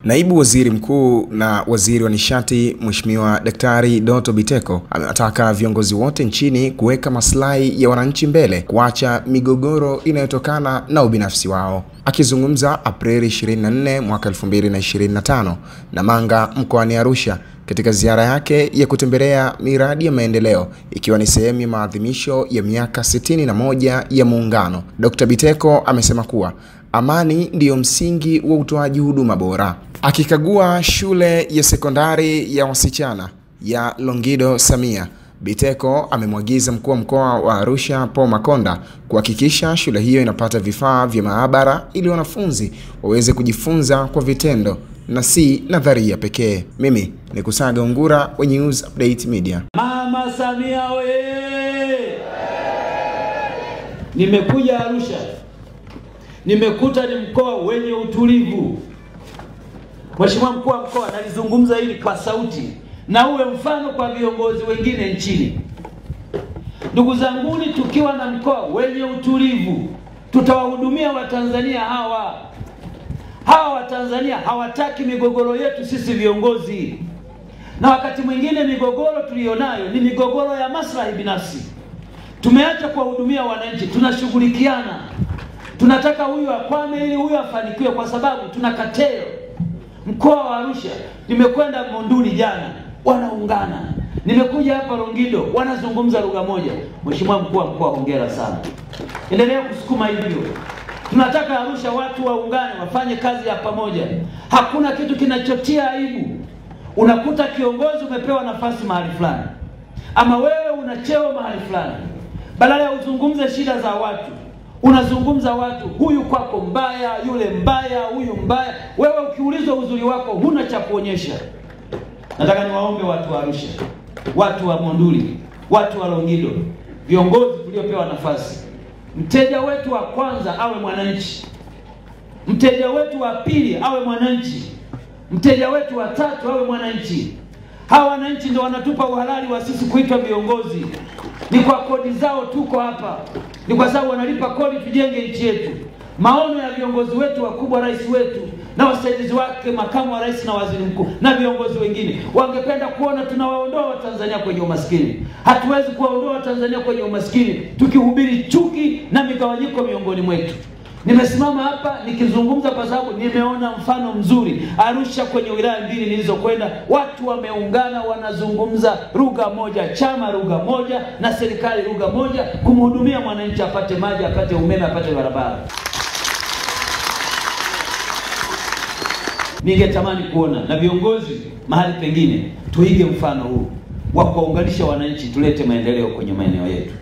Naibu Waziri Mkuu na Waziri wa Nishati Mheshimiwa Daktari Doto Biteko amewataka viongozi wote nchini kuweka maslahi ya wananchi mbele, kuacha migogoro inayotokana na ubinafsi wao. Akizungumza Aprili 24 mwaka 2025 Namanga mkoani Arusha katika ziara yake ya kutembelea miradi ya maendeleo ikiwa ni sehemu ya maadhimisho ya miaka 61 ya Muungano, Dr. Biteko amesema kuwa amani ndiyo msingi wa utoaji huduma bora. Akikagua shule ya sekondari ya wasichana ya Longido Samia, Biteko amemwagiza mkuu wa mkoa wa Arusha Paul Makonda kuhakikisha shule hiyo inapata vifaa vya maabara ili wanafunzi waweze kujifunza kwa vitendo na si nadharia pekee. Mimi ni Kusaga Ungura wa News Update Media. Mama Samia oye! Nimekuja Arusha, nimekuta ni mkoa wenye utulivu. Mheshimiwa mkuu wa mkoa, nalizungumza hili kwa sauti na uwe mfano kwa viongozi wengine nchini. Ndugu zanguni, tukiwa na mkoa wenye utulivu, tutawahudumia Watanzania hawa. Hawa Watanzania hawataki migogoro yetu sisi viongozi. Na wakati mwingine migogoro tulionayo ni migogoro ya maslahi binafsi. Tumeacha kuwahudumia wananchi, tunashughulikiana. Tunataka huyu akwame ili huyu afanikiwe kwa sababu tuna kateo. Mkoa wa Arusha, nimekwenda Monduli jana, wanaungana. Nimekuja hapa Longido, wanazungumza lugha moja. Mheshimiwa mkuu wa mkoa, hongera sana. Endelea kusukuma hivyo. Tunataka Arusha watu waungane, wafanye kazi ya pamoja. Hakuna kitu kinachotia aibu. Unakuta kiongozi umepewa nafasi mahali fulani, ama wewe una cheo mahali fulani, badala ya uzungumze shida za watu, unazungumza watu, huyu kwako mbaya, yule mbaya, huyu mbaya. Wewe ukiulizwa uzuri wako huna cha kuonyesha. Nataka niwaombe watu wa Arusha, watu wa Monduli, watu wa Longido, viongozi tuliopewa nafasi, mteja wetu wa kwanza awe mwananchi, mteja wetu wa pili awe mwananchi, mteja wetu wa tatu awe mwananchi. Hawa wananchi ndio wanatupa uhalali wa sisi kuitwa viongozi. Ni kwa kodi zao tuko hapa. Ni kwa sababu wanalipa kodi tujenge nchi yetu. Maono ya viongozi wetu wakubwa, rais wetu na wasaidizi wake, makamu wa rais na waziri mkuu na viongozi wengine, wangependa kuona tunawaondoa Watanzania kwenye umaskini. Hatuwezi kuwaondoa Watanzania kwenye umaskini tukihubiri chuki na migawanyiko miongoni mwetu. Nimesimama hapa nikizungumza kwa sababu nimeona mfano mzuri Arusha. Kwenye wilaya mbili nilizokwenda, watu wameungana, wanazungumza lugha moja, chama lugha moja na serikali lugha moja, kumhudumia mwananchi apate maji, apate umeme, apate barabara. Ningetamani kuona na viongozi mahali pengine tuige mfano huu wa kuunganisha wananchi, tulete maendeleo kwenye maeneo yetu.